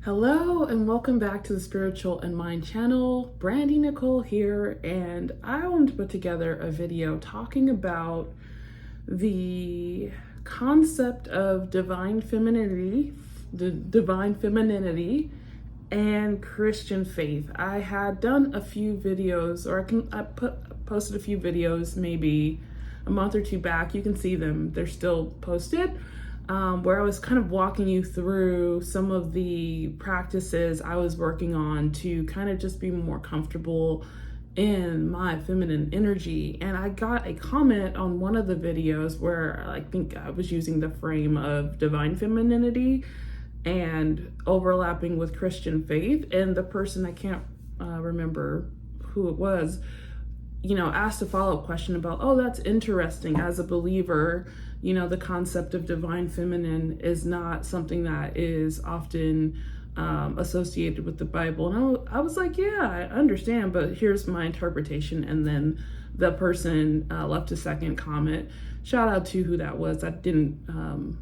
Hello and welcome back to the Spiritual and Mind channel. Brandy Nicole here, and I want to put together a video talking about the concept of divine femininity, and Christian faith. I had done a few videos, or posted a few videos maybe a month or two back. You can see them, they're still posted. Where I was kind of walking you through some of the practices I was working on to kind of just be more comfortable in my feminine energy. And I got a comment on one of the videos where I think I was using the frame of divine femininity and overlapping with Christian faith. And the person, I can't remember who it was, asked a follow-up question about, oh, that's interesting. As a believer, the concept of divine feminine is not something that is often associated with the Bible. And I was like, yeah, I understand, but here's my interpretation. And then the person left a second comment. Shout out to who that was. I didn't,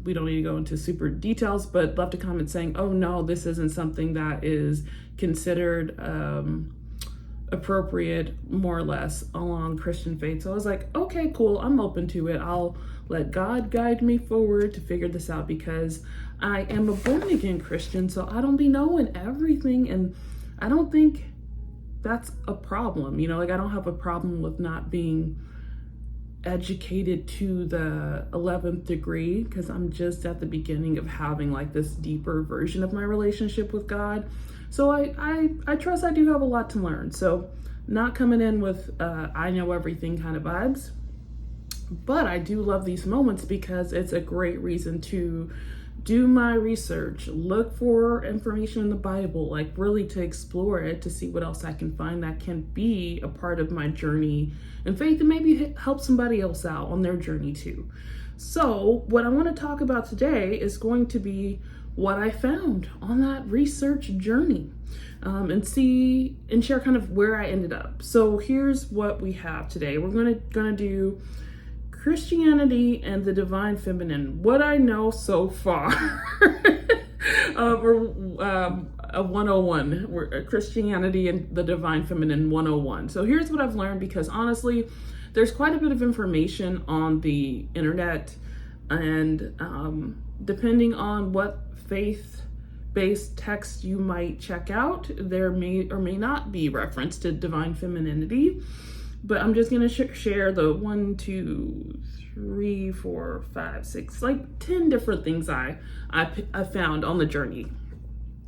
we don't need to go into super details, but left a comment saying, oh no, this isn't something that is considered appropriate, more or less, along Christian faith. So I was like, okay, cool, I'm open to it. I'll let God guide me forward to figure this out, because I am a born again Christian, so I don't be knowing everything, and I don't think that's a problem. I don't have a problem with not being educated to the 11th degree, because I'm just at the beginning of having like this deeper version of my relationship with God. So I trust I do have a lot to learn. So not coming in with I know everything kind of vibes, but I do love these moments because it's a great reason to do my research, look for information in the Bible, like really to explore it, to see what else I can find that can be a part of my journey and faith, and maybe help somebody else out on their journey too. So what I want to talk about today is going to be what I found on that research journey, and share kind of where I ended up. So here's what we have today. We're gonna do Christianity and the divine feminine. What I know so far, a 101, Christianity and the divine feminine 101. So here's what I've learned, because honestly, there's quite a bit of information on the internet, and depending on what faith-based text you might check out, there may or may not be reference to divine femininity. But I'm just gonna share the 1, 2, 3, 4, 5, 6, like 10 different things I found on the journey.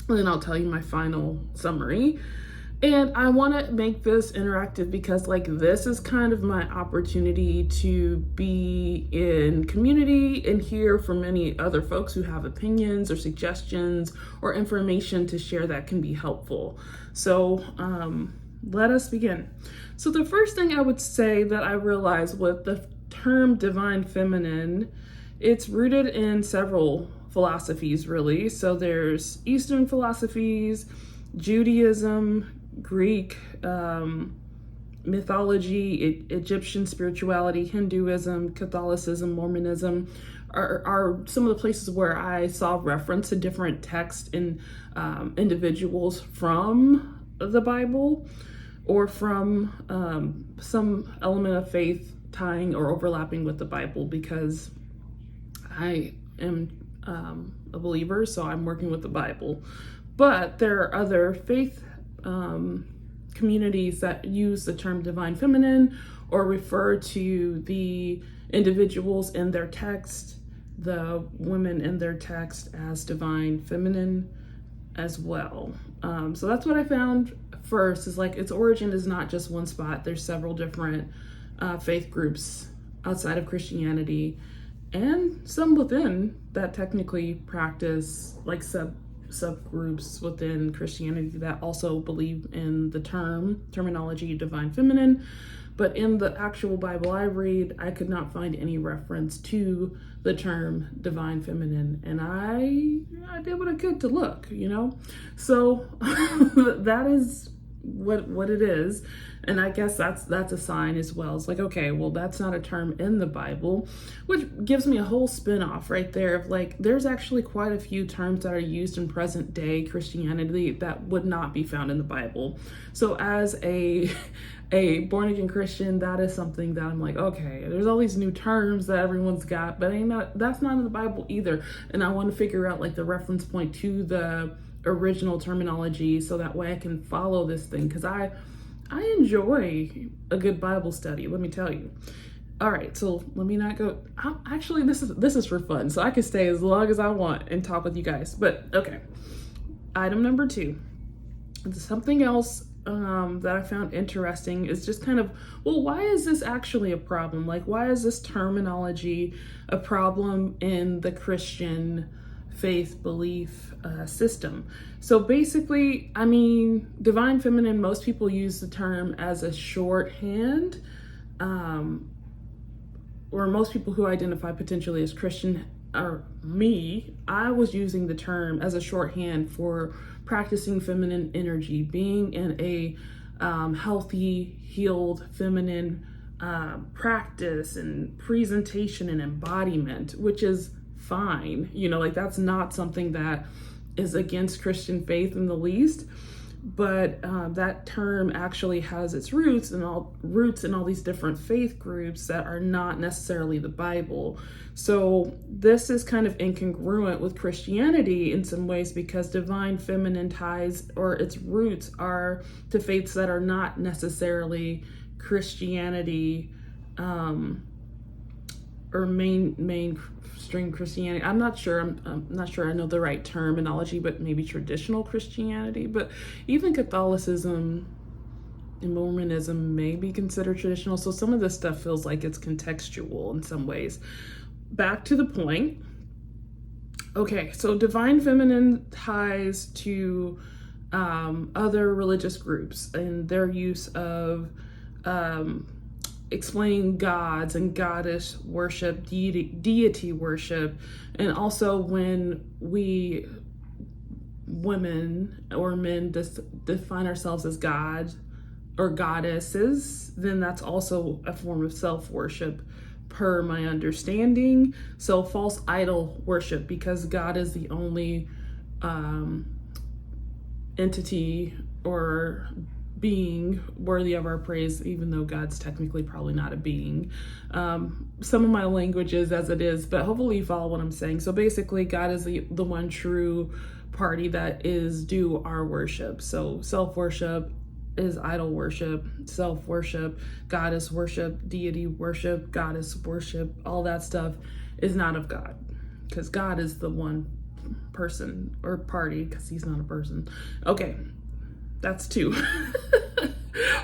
And then I'll tell you my final summary. And I wanna make this interactive because this is kind of my opportunity to be in community and hear from many other folks who have opinions or suggestions or information to share that can be helpful. So let us begin. So the first thing I would say that I realized with the term divine feminine, it's rooted in several philosophies, really. So there's Eastern philosophies, Judaism, Greek mythology, Egyptian spirituality, Hinduism, Catholicism, Mormonism are some of the places where I saw reference to different texts in individuals from the Bible, or from some element of faith tying or overlapping with the Bible, because I am a believer, so I'm working with the Bible. But there are other faith communities that use the term divine feminine or refer to the individuals in their text, the women in their text, as divine feminine as well. So that's what I found first, is its origin is not just one spot. There's several different faith groups outside of Christianity, and some within that technically practice subgroups within Christianity that also believe in the terminology divine feminine. But in the actual Bible I read, I could not find any reference to the term divine feminine, and I did what I could to look, So that is what it is. And I guess that's a sign as well. It's like, okay, well, that's not a term in the Bible, which gives me a whole spin-off right there of like, there's actually quite a few terms that are used in present day Christianity that would not be found in the Bible. So as a born again Christian, that is something that I'm like, okay, there's all these new terms that everyone's got, but that's not in the Bible either. And I want to figure out like the reference point to the original terminology so that way I can follow this thing, because I enjoy a good Bible study, let me tell you. All right, so let me not go. Actually, this is for fun, so I can stay as long as I want and talk with you guys. But okay, item number 2. Something else that I found interesting is just kind of, well, why is this actually a problem? Like, why is this terminology a problem in the Christian faith belief system? So basically, I mean, divine feminine, most people use the term as a shorthand, or most people who identify potentially as Christian, or me, I was using the term as a shorthand for practicing feminine energy, being in a healthy, healed, feminine practice and presentation and embodiment, which is fine. You know, like that's not something that is against Christian faith in the least, but that term actually has its roots in all these different faith groups that are not necessarily the Bible. So this is kind of incongruent with Christianity in some ways, because divine feminine ties, or its roots, are to faiths that are not necessarily Christianity, or mainstream Christianity. I'm not sure. I'm not sure I know the right terminology, but maybe traditional Christianity. But even Catholicism and Mormonism may be considered traditional. So some of this stuff feels like it's contextual in some ways. Back to the point. Okay, so divine feminine ties to other religious groups and their use of explaining gods and goddess worship, deity worship, and also when we women or men define ourselves as God or goddesses, then that's also a form of self-worship per my understanding. So false idol worship, because God is the only entity or being worthy of our praise, even though God's technically probably not a being. Some of my language is as it is, but hopefully you follow what I'm saying. So basically, God is the one true party that is due our worship. So self-worship is idol worship, self-worship, goddess worship, deity worship, goddess worship, all that stuff is not of God, because God is the one person or party, because he's not a person. Okay, that's 2.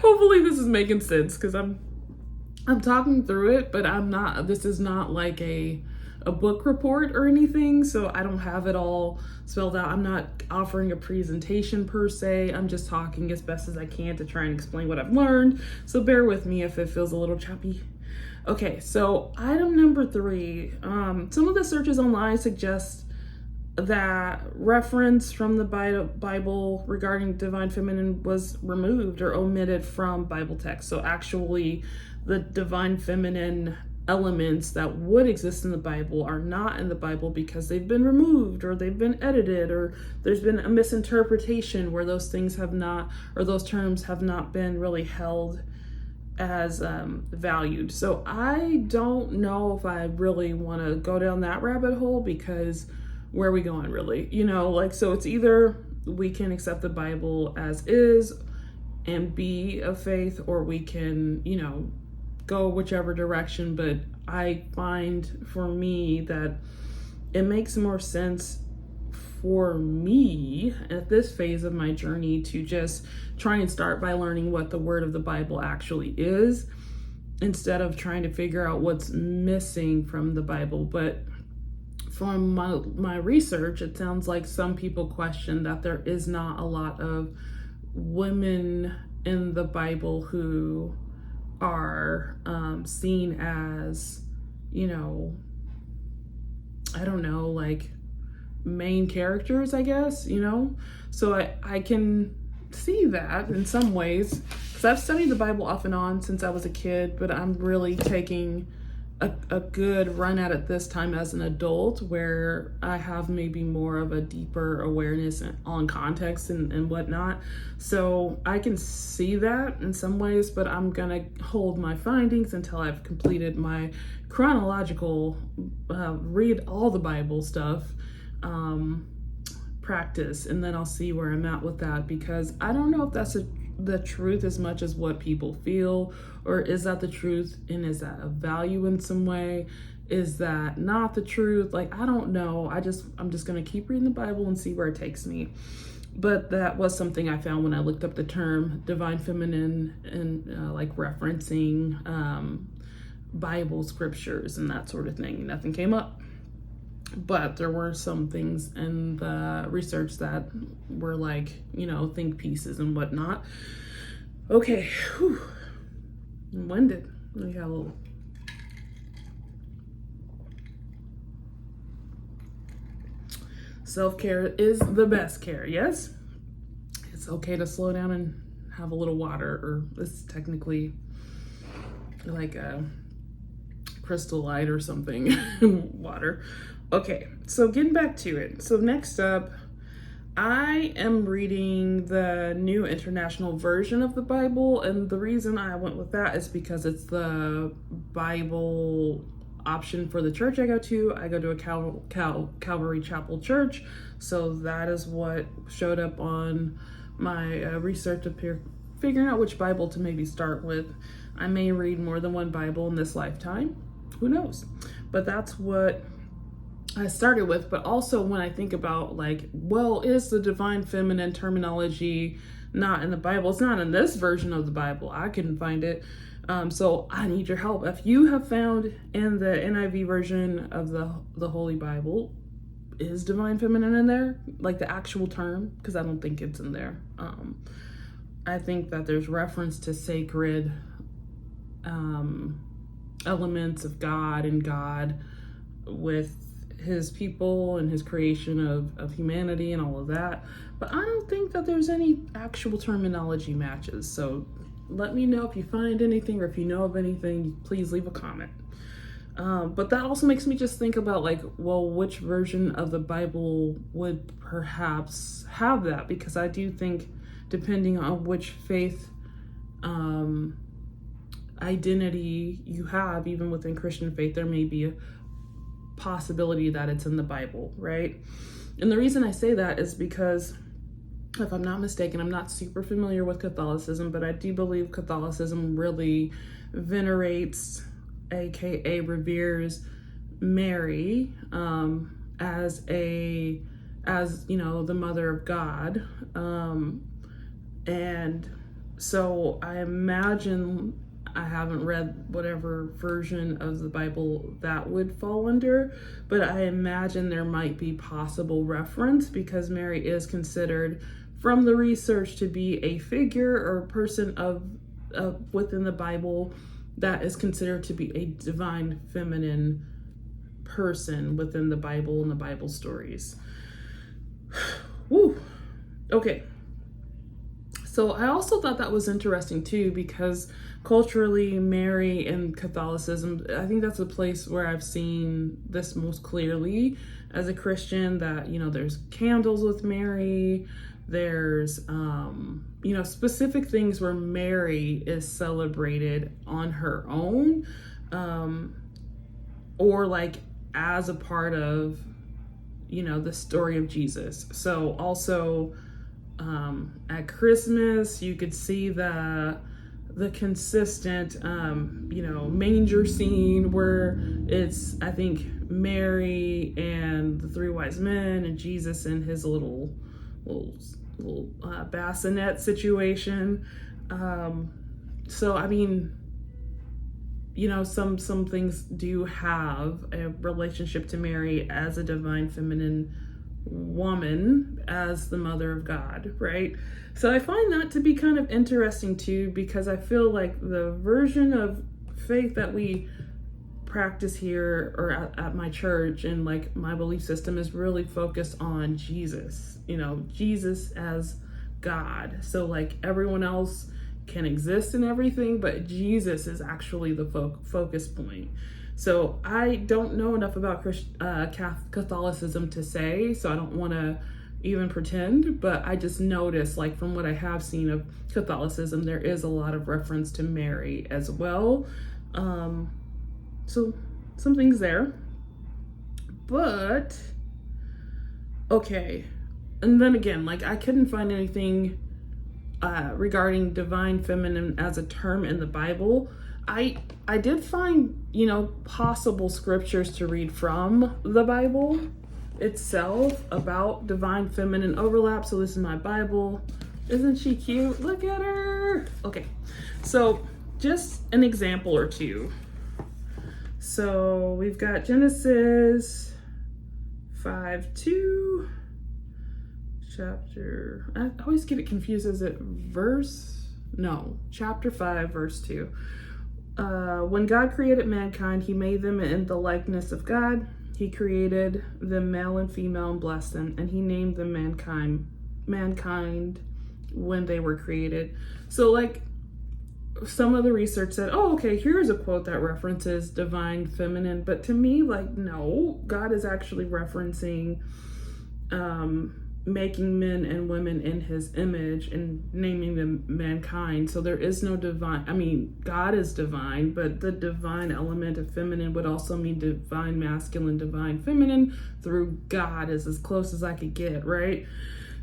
Hopefully this is making sense, because I'm talking through it, but this is not like a book report or anything, so I don't have it all spelled out. I'm not offering a presentation per se. I'm just talking as best as I can to try and explain what I've learned, so bear with me if it feels a little choppy. Okay, so item number 3. Some of the searches online suggest that reference from the Bible regarding divine feminine was removed or omitted from Bible text. So actually, the divine feminine elements that would exist in the Bible are not in the Bible because they've been removed, or they've been edited, or there's been a misinterpretation where those things have not, or those terms have not been really held as valued. So I don't know if I really want to go down that rabbit hole, because where are we going really? You know, like, so it's either we can accept the Bible as is and be of faith, or we can, you know, go whichever direction. But I find for me that it makes more sense for me at this phase of my journey to just try and start by learning what the word of the Bible actually is, instead of trying to figure out what's missing from the Bible. But from my research, it sounds like some people question that there is not a lot of women in the Bible who are seen as, you know, I don't know, like main characters, I guess, you know? So I can see that in some ways, because I've studied the Bible off and on since I was a kid, but I'm really taking a good run at it this time as an adult, where I have maybe more of a deeper awareness on context and whatnot. So I can see that in some ways, but I'm gonna hold my findings until I've completed my chronological read all the Bible stuff practice, and then I'll see where I'm at with that, because I don't know if that's the truth as much as what people feel, or is that the truth and is that a value in some way? Is that not the truth? Like, I don't know. I'm just gonna keep reading the Bible and see where it takes me. But that was something I found when I looked up the term divine feminine and like referencing Bible scriptures and that sort of thing. Nothing came up. But there were some things in the research that were like, think pieces and whatnot. Okay, whew. I'm winded. We got a little. Self-care is the best care, yes? It's okay to slow down and have a little water, or it's technically like a Crystal Light or something, water. Okay, so getting back to it. So next up, I am reading the New International Version of the Bible, and the reason I went with that is because it's the Bible option for the church I go to. I go to a Calvary Chapel church, so that is what showed up on my research up here, figuring out which Bible to maybe start with. I may read more than one Bible in this lifetime, who knows? But that's what I started with. But also when I think about like, well, is the divine feminine terminology not in the Bible? It's not in this version of the Bible. I couldn't find it. So I need your help. If you have found in the NIV version of the Holy Bible, is divine feminine in there? Like the actual term? Because I don't think it's in there. I think that there's reference to sacred elements of God and God with his people and his creation of humanity and all of that. But I don't think that there's any actual terminology matches. So let me know if you find anything, or if you know of anything, please leave a comment. But that also makes me just think about like, well, which version of the Bible would perhaps have that? Because I do think depending on which faith identity you have, even within Christian faith, there may be a possibility that it's in the Bible, right? And the reason I say that is because, if I'm not mistaken, I'm not super familiar with Catholicism, but I do believe Catholicism really venerates, aka reveres, Mary as the mother of God. And so I imagine, I haven't read whatever version of the Bible that would fall under, but I imagine there might be possible reference, because Mary is considered from the research to be a figure or a person of within the Bible that is considered to be a divine feminine person within the Bible and the Bible stories. Woo. Okay. So I also thought that was interesting too, because culturally, Mary and Catholicism, I think that's a place where I've seen this most clearly as a Christian, that, there's candles with Mary, there's, specific things where Mary is celebrated on her own, or like as a part of, the story of Jesus. So also, at Christmas, you could see the consistent, manger scene where it's, I think, Mary and the three wise men and Jesus in his little bassinet situation. So, I mean, some things do have a relationship to Mary as a divine feminine woman, as the mother of God, right? So I find that to be kind of interesting too, because I feel like the version of faith that we practice here or at my church and like my belief system is really focused on Jesus, Jesus as God. So like everyone else can exist in everything, but Jesus is actually the focus point. So I don't know enough about Catholicism to say, so I don't want to even pretend, but I just noticed, like from what I have seen of Catholicism, there is a lot of reference to Mary as well. So some things there. But okay, and then again, like I couldn't find anything regarding divine feminine as a term in the Bible. I did find, possible scriptures to read from the Bible itself about divine feminine overlap. So this is my Bible. Isn't she cute? Look at her. Okay, so just an example or two. So we've got Genesis 5:2. Chapter, I always get it confused. Is it verse? No, chapter 5, verse 2. When God created mankind, he made them in the likeness of God. He created them male and female and blessed them, and he named them mankind when they were created. So like some of the research said, oh, okay, here's a quote that references divine feminine. But to me, like, no, God is actually referencing making men and women in his image and naming them mankind. So there is no divine, God is divine, but the divine element of feminine would also mean divine masculine, divine feminine through God is as close as I could get, right?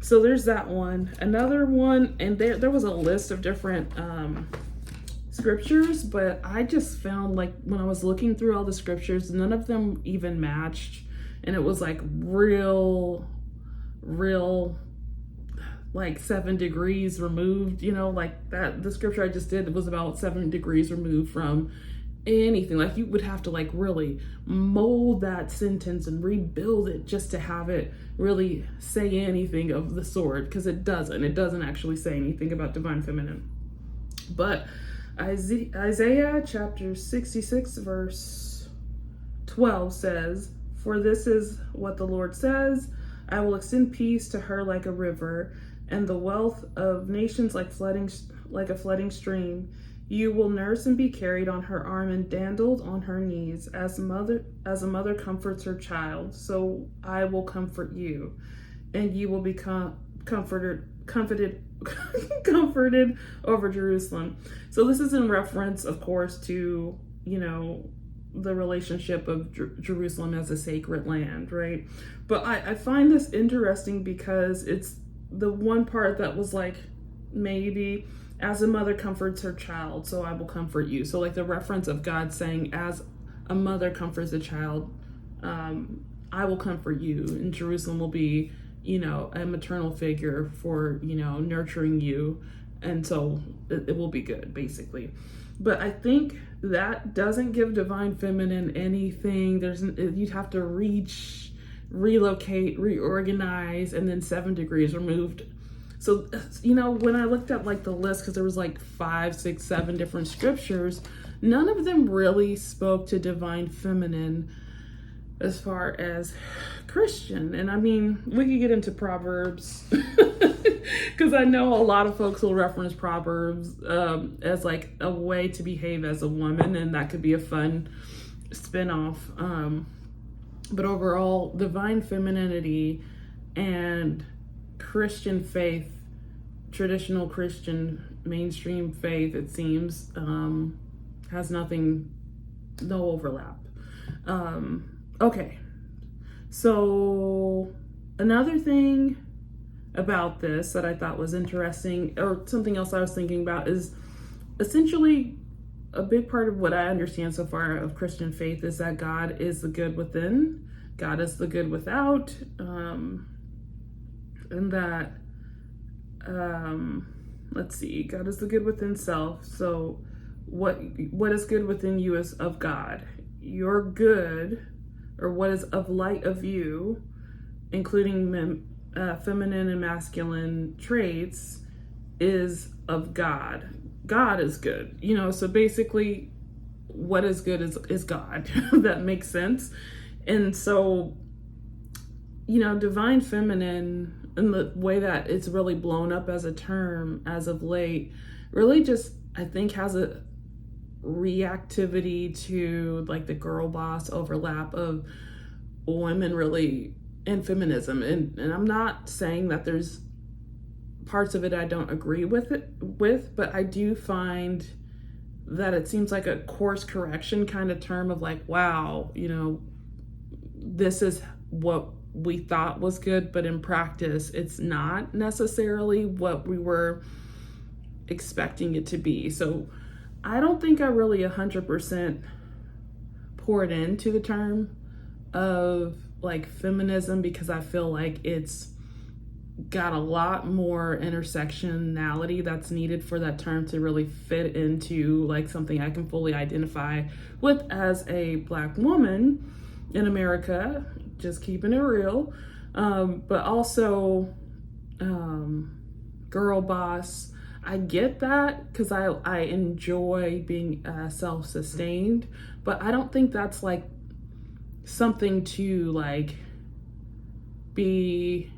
So there's that one. Another one, and there was a list of different scriptures, but I just found, like, when I was looking through all the scriptures, none of them even matched. And it was like real like 7 degrees removed, like that. The scripture I just did was about 7 degrees removed from anything. Like you would have to like really mold that sentence and rebuild it just to have it really say anything of the sort, because it doesn't actually say anything about divine feminine. But Isaiah chapter 66 verse 12 says, "For this is what the Lord says, I will extend peace to her like a river, and the wealth of nations like a flooding stream. You will nurse and be carried on her arm and dandled on her knees, as a mother comforts her child. So I will comfort you, and you will be comforted over Jerusalem." So this is in reference, of course, to the relationship of Jerusalem as a sacred land, right? But I find this interesting because it's the one part that was like, maybe as a mother comforts her child, so I will comfort you. So like the reference of God saying, as a mother comforts a child, I will comfort you, and Jerusalem will be, a maternal figure for, nurturing you. And so it will be good, basically. But I think that doesn't give divine feminine anything. You'd have to reach, relocate, reorganize, and then 7 degrees removed. So, when I looked at like the list, because there was like 5, 6, 7 different scriptures, none of them really spoke to divine feminine as far as Christian. And we could get into Proverbs because I know a lot of folks will reference Proverbs as like a way to behave as a woman, and that could be a fun spin-off. But overall, divine femininity and Christian faith, traditional Christian mainstream faith, it seems, has no overlap. Okay, so another thing about this that I thought was interesting, or something else I was thinking about, is essentially a big part of what I understand so far of Christian faith is that God is the good within, God is the good without, and that, let's see, God is the good within self. So what is good within you is of God. Your good, or what is of light of you, including feminine and masculine traits, is of God. God is good, so basically what is good is God. That makes sense. And so divine feminine, and the way that it's really blown up as a term as of late, really just, I think, has a reactivity to like the girl boss overlap of women really in feminism. And I'm not saying that there's parts of it I don't agree with, but I do find that it seems like a course correction kind of term of like, wow, this is what we thought was good, but in practice, it's not necessarily what we were expecting it to be. So I don't think I really 100% poured into the term of like feminism, because I feel like it's got a lot more intersectionality that's needed for that term to really fit into like something I can fully identify with as a Black woman in America, just keeping it real, but also girl boss. I get that because I enjoy being self-sustained, but I don't think that's like something to like be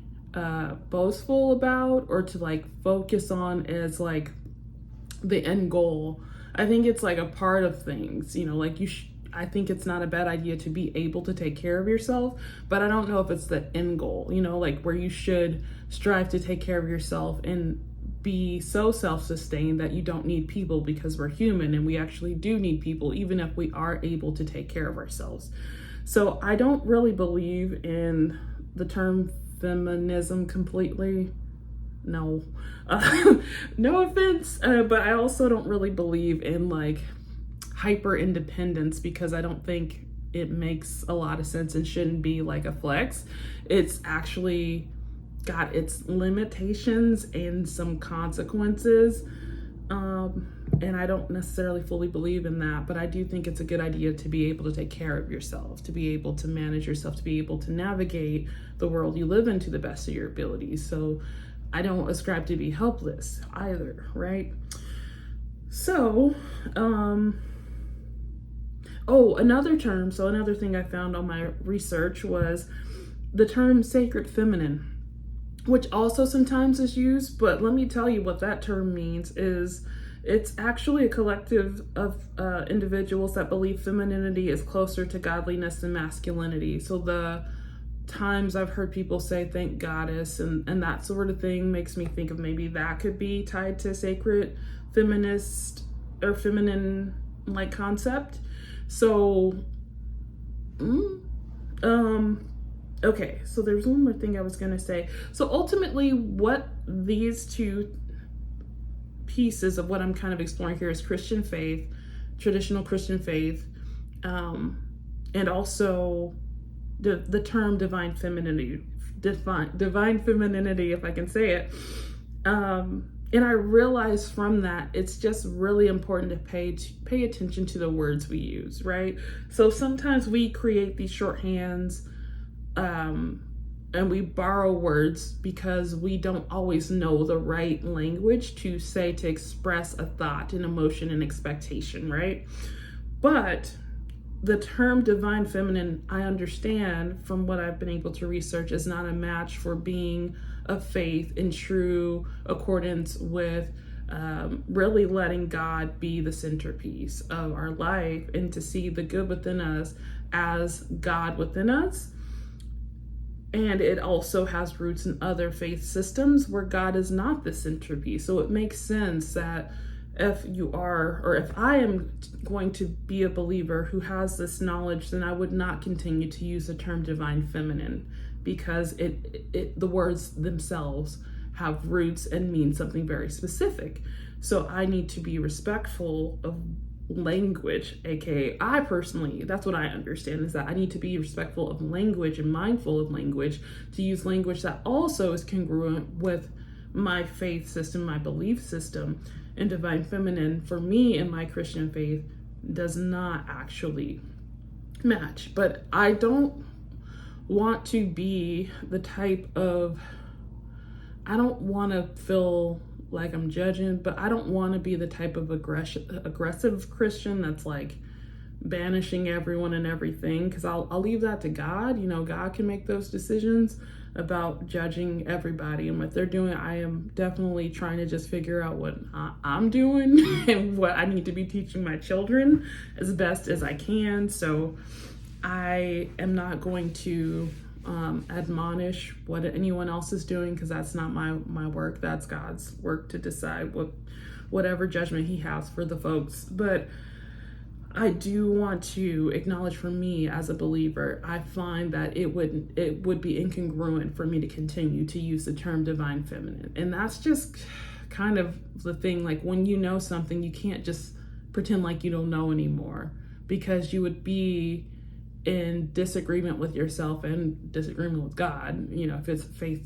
boastful about or to like focus on as like the end goal. I think it's like a part of things, like I think it's not a bad idea to be able to take care of yourself, but I don't know if it's the end goal, like where you should strive to take care of yourself and be so self-sustained that you don't need people, because we're human and we actually do need people, even if we are able to take care of ourselves. So I don't really believe in the term feminism completely. No, no offense, but I also don't really believe in like hyper independence, because I don't think it makes a lot of sense and shouldn't be like a flex. It's actually got its limitations and some consequences. And I don't necessarily fully believe in that, but I do think it's a good idea to be able to take care of yourself, to be able to manage yourself, to be able to navigate the world you live in to the best of your abilities. So I don't ascribe to be helpless either, right? So, another term. So another thing I found on my research was the term sacred feminine, which also sometimes is used, but let me tell you what that term means is it's actually a collective of individuals that believe femininity is closer to godliness than masculinity. So the times I've heard people say thank goddess and that sort of thing makes me think of maybe that could be tied to sacred feminist or feminine like concept. So okay, so there's one more thing I was going to say. So ultimately, what these two pieces of what I'm kind of exploring here is Christian faith, traditional Christian faith, and also the term divine femininity, if I can say it. And I realized from that, it's just really important to pay attention to the words we use, right? So sometimes we create these shorthands, and we borrow words because we don't always know the right language to say to express a thought, an emotion, an expectation, right? But the term divine feminine, I understand from what I've been able to research, is not a match for being of faith in true accordance with really letting God be the centerpiece of our life and to see the good within us as God within us. And it also has roots in other faith systems where God is not the centerpiece. So it makes sense that if you are, or if I am going to be a believer who has this knowledge, then I would not continue to use the term divine feminine, because the words themselves have roots and mean something very specific. So I need to be respectful of language, aka I personally, that's what I understand, is that I need to be respectful of language and mindful of language, to use language that also is congruent with my faith system, my belief system. And divine feminine for me in my Christian faith does not actually match. But I don't want to be the type of, I don't want to feel like I'm judging, but I don't want to be the type of aggressive Christian that's like banishing everyone and everything, because I'll leave that to God. You know, God can make those decisions about judging everybody and what they're doing. I am definitely trying to just figure out what I'm doing and what I need to be teaching my children as best as I can. So I am not going to admonish what anyone else is doing, because that's not my work. That's God's work to decide whatever judgment he has for the folks. But I do want to acknowledge, for me as a believer, I find that it would be incongruent for me to continue to use the term divine feminine. And that's just kind of the thing. Like, when you know something, you can't just pretend like you don't know anymore, because you would be in disagreement with yourself and disagreement with God, you know, if it's faith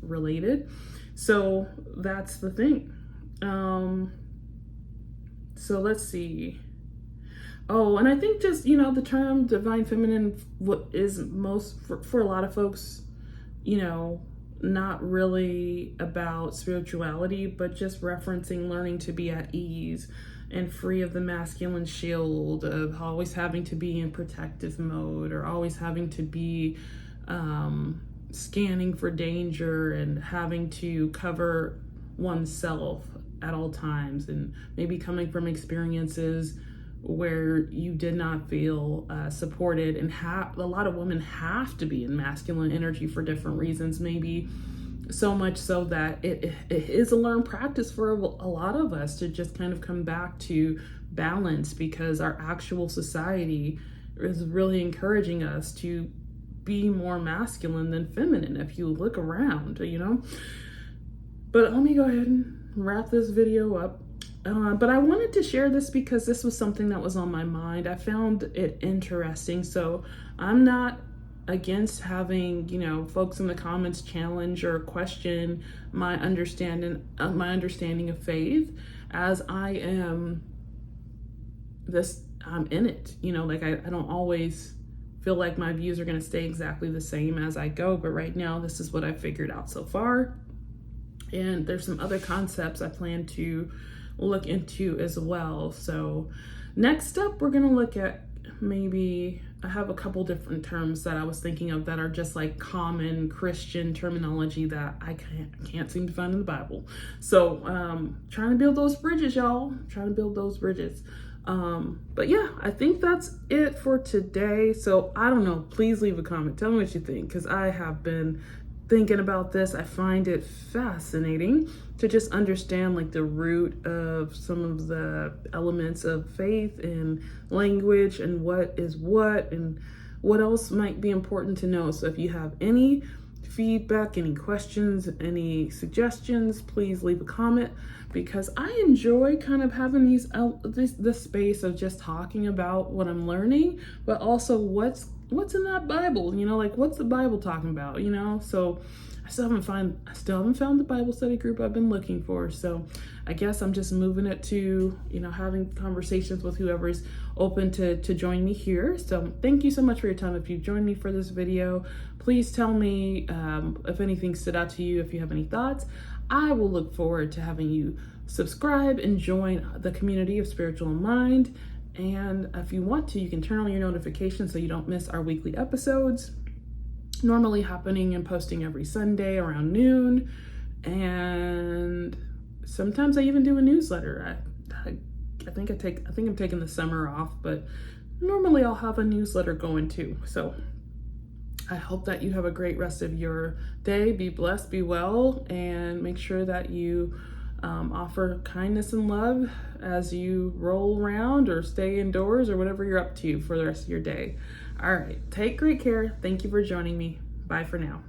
related. So that's the thing. So let's see. Oh, and I think just, you know, the term divine feminine, what is most for a lot of folks, you know, not really about spirituality, but just referencing learning to be at ease and free of the masculine shield of always having to be in protective mode, or always having to be scanning for danger and having to cover oneself at all times, and maybe coming from experiences where you did not feel supported. And a lot of women have to be in masculine energy for different reasons, maybe so much so that it is a learned practice for a lot of us to just kind of come back to balance, because our actual society is really encouraging us to be more masculine than feminine if you look around, you know. But let me go ahead and wrap this video up. But I wanted to share this because this was something that was on my mind. I found it interesting. So I'm not against having, you know, folks in the comments challenge or question my understanding of faith, as I'm in it, you know. Like, I don't always feel like my views are going to stay exactly the same as I go, but right now this is what I figured out so far. And there's some other concepts I plan to look into as well. So next up, we're going to look at, maybe I have a couple different terms that I was thinking of that are just like common Christian terminology that I can't seem to find in the Bible. So trying to build those bridges, y'all. Trying to build those bridges. But yeah, I think that's it for today. So I don't know, please leave a comment. Tell me what you think, because I have been thinking about this. I find it fascinating to just understand like the root of some of the elements of faith and language, and what is what, and what else might be important to know. So if you have any feedback, any questions, any suggestions, please leave a comment, because I enjoy kind of having this space of just talking about what I'm learning, but also what's in that Bible, you know, like what's the Bible talking about, you know. So I still haven't found the Bible study group I've been looking for. So I guess I'm just moving it to, you know, having conversations with whoever's open to join me here. So thank you so much for your time. If you joined me for this video, please tell me if anything stood out to you, if you have any thoughts. I will look forward to having you subscribe and join the community of Spiritual in Mind. And if you want to, you can turn on your notifications so you don't miss our weekly episodes, normally happening and posting every Sunday around noon. And sometimes I even do a newsletter. I think I'm taking the summer off, but normally I'll have a newsletter going too. So I hope that you have a great rest of your day. Be blessed, be well, and make sure that you offer kindness and love as you roll around or stay indoors or whatever you're up to for the rest of your day. All right, take great care. Thank you for joining me. Bye for now.